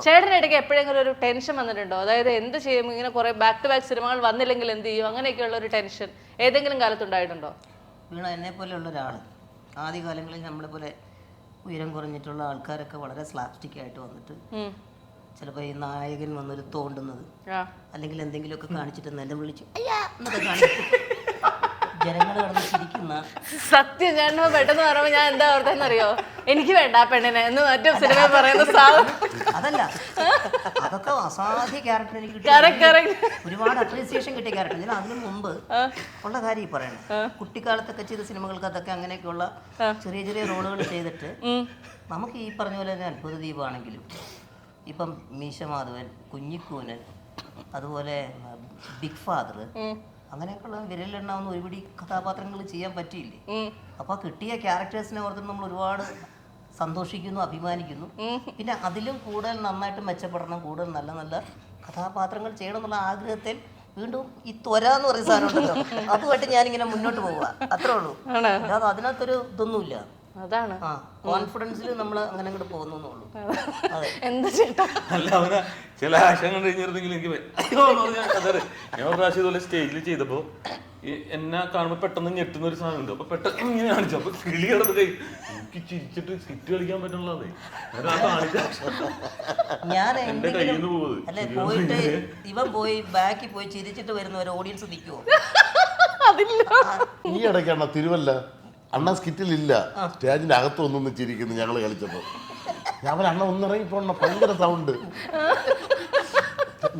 ചേട്ടനിടയ്ക്ക് എപ്പോഴെങ്കിലും ഒരു ടെൻഷൻ വന്നിട്ടുണ്ടോ? അതായത് എന്ത് ചെയ്യും, ഇങ്ങനെ കുറെ ബാക്ക് ടു ബാക്ക് സിനിമകൾ വന്നില്ലെങ്കിൽ എന്ത് ചെയ്യും, അങ്ങനെയൊക്കെയുള്ള ഒരു ടെൻഷൻ ഏതെങ്കിലും കാലത്തുണ്ടായിട്ടുണ്ടോ? വീണ എന്നെ പോലെയുള്ള ഒരാൾ ആദ്യകാലങ്ങളിൽ നമ്മളെ പോലെ ഉയരം കുറഞ്ഞിട്ടുള്ള ആൾക്കാരൊക്കെ വളരെ സ്ലാപ്സ്റ്റിക് ആയിട്ട് വന്നിട്ട് ചിലപ്പോൾ ഈ നായകൻ വന്നൊരു തോണ്ടുന്നത് അല്ലെങ്കിൽ എന്തെങ്കിലുമൊക്കെ കാണിച്ചിട്ട് നിലം വിളിച്ച് അയ്യാ എന്നൊക്കെ കാണിച്ചിട്ട് ജനങ്ങൾ കിടന്ന് ചിരിക്കുന്ന സത്യം. ഞാൻ പെട്ടെന്ന് പറയുമ്പോൾ ഞാൻ എന്താ ഓർത്തെന്നറിയോ, എനിക്ക് വേണ്ട ആ പെണ്ണിനെ എന്ന് മറ്റു സിനിമ പറയുന്ന സാധനം. അതല്ല, അതൊക്കെ അസാധ്യ ക്യാരക്ടർ എനിക്ക് ഒരുപാട് അപ്രീസിയേഷൻ കിട്ടിയ ക്യാരക്ടർ. ഞാൻ അതിനു മുമ്പ് ഉള്ള കാര്യം ഈ പറയണം. കുട്ടിക്കാലത്തൊക്കെ ചെയ്ത സിനിമകൾക്ക് അതൊക്കെ അങ്ങനെയൊക്കെയുള്ള ചെറിയ ചെറിയ റോളുകൾ ചെയ്തിട്ട് നമുക്ക് ഈ പറഞ്ഞ പോലെ തന്നെ അത്ഭുത ദീപമാണെങ്കിലും ഇപ്പം മീശ മാധവൻ, കുഞ്ഞിക്കൂനൻ, അതുപോലെ ബിഗ് ഫാദർ, അങ്ങനെയൊക്കെയുള്ള വിരലിലെണ്ണാവുന്ന ഒരുപിടി കഥാപാത്രങ്ങൾ ചെയ്യാൻ പറ്റിയില്ലേ. അപ്പോൾ കിട്ടിയ ക്യാരക്ടേഴ്സിനെ ഓർത്തിട്ട് നമ്മൾ ഒരുപാട് സന്തോഷിക്കുന്നു, അഭിമാനിക്കുന്നു. പിന്നെ അതിലും കൂടുതൽ നന്നായിട്ട് മെച്ചപ്പെടണം, കൂടുതൽ നല്ല നല്ല കഥാപാത്രങ്ങൾ ചെയ്യണം എന്നുള്ള ആഗ്രഹത്തിൽ വീണ്ടും ഈ ത്വര എന്ന് പറയുന്ന സാധനം ഉണ്ടല്ലോ, അതുമായിട്ട് ഞാനിങ്ങനെ മുന്നോട്ട് പോവുക, അത്രേ ഉള്ളൂ. അല്ലാതെ അതിനകത്തൊരു ഇതൊന്നുമില്ല. അതാണ് കോൺഫിഡൻസിൽ നമ്മൾ അങ്ങനെ അങ്ങോട്ട് പോകുന്നുള്ളൂ. എന്താ ചേട്ടാ അല്ല, അവന് ചില ആശയം കണ്ടു കഴിഞ്ഞിരുന്നെങ്കിൽ എനിക്ക് ഞാൻ ഒരു പ്രാവശ്യം ഇതുപോലെ സ്റ്റേജിൽ ചെയ്തപ്പോ എന്നെ കാണുമ്പോ പെട്ടെന്ന് ഞെട്ടുന്ന ഒരു സാധനം ഉണ്ട്. അപ്പൊ പെട്ടെന്ന് ഇങ്ങനെ കാണിച്ചു, അപ്പൊ കിളി കിടന്ന് കൈ എനിക്ക് ചിരിച്ചിട്ട് സിറ്റ് കളിക്കാൻ പറ്റുള്ളതേ. ഞാൻ അല്ലെ പോയിട്ട് ഇവൻ പോയി ബാക്കിൽ പോയി ചിരിച്ചിട്ട് വരുന്ന ഒരു ഓഡിയൻസ് നിൽക്കുവോ? ഈ ഇടയ്ക്കാണ് തിരുവല്ല അണ്ണ സ്കിറ്റിലില്ല, സ്റ്റേജിന്റെ അകത്ത് ഒന്നൊന്ന് ചിരിക്കുന്നു ഞങ്ങൾ കളിച്ചപ്പോ. ഞാൻ അണ്ണ ഒന്നിറങ്ങിപ്പോണ ഭയങ്കര സൗണ്ട്.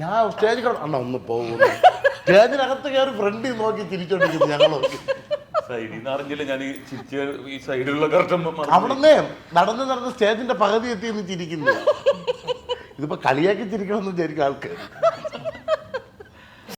ഞാൻ സ്റ്റേജിൽ അണ്ണ ഒന്ന് പോകുന്നു, സ്റ്റേജിനകത്ത് കയറി ഫ്രണ്ടിൽ നോക്കി ചിരിച്ചോണ്ടിരിക്കുന്നു ഞങ്ങൾ. അറിഞ്ഞില്ല ഞാൻ ഈ സൈഡിലുള്ള കറക്റ്റ് അവിടുന്ന് നടന്ന് സ്റ്റേജിന്റെ പകുതി എത്തി ചിരിക്കുന്നു. ഇതിപ്പോ കളിയാക്കി ചിരിക്കണമെന്ന് വിചാരിക്കും ആൾക്ക്.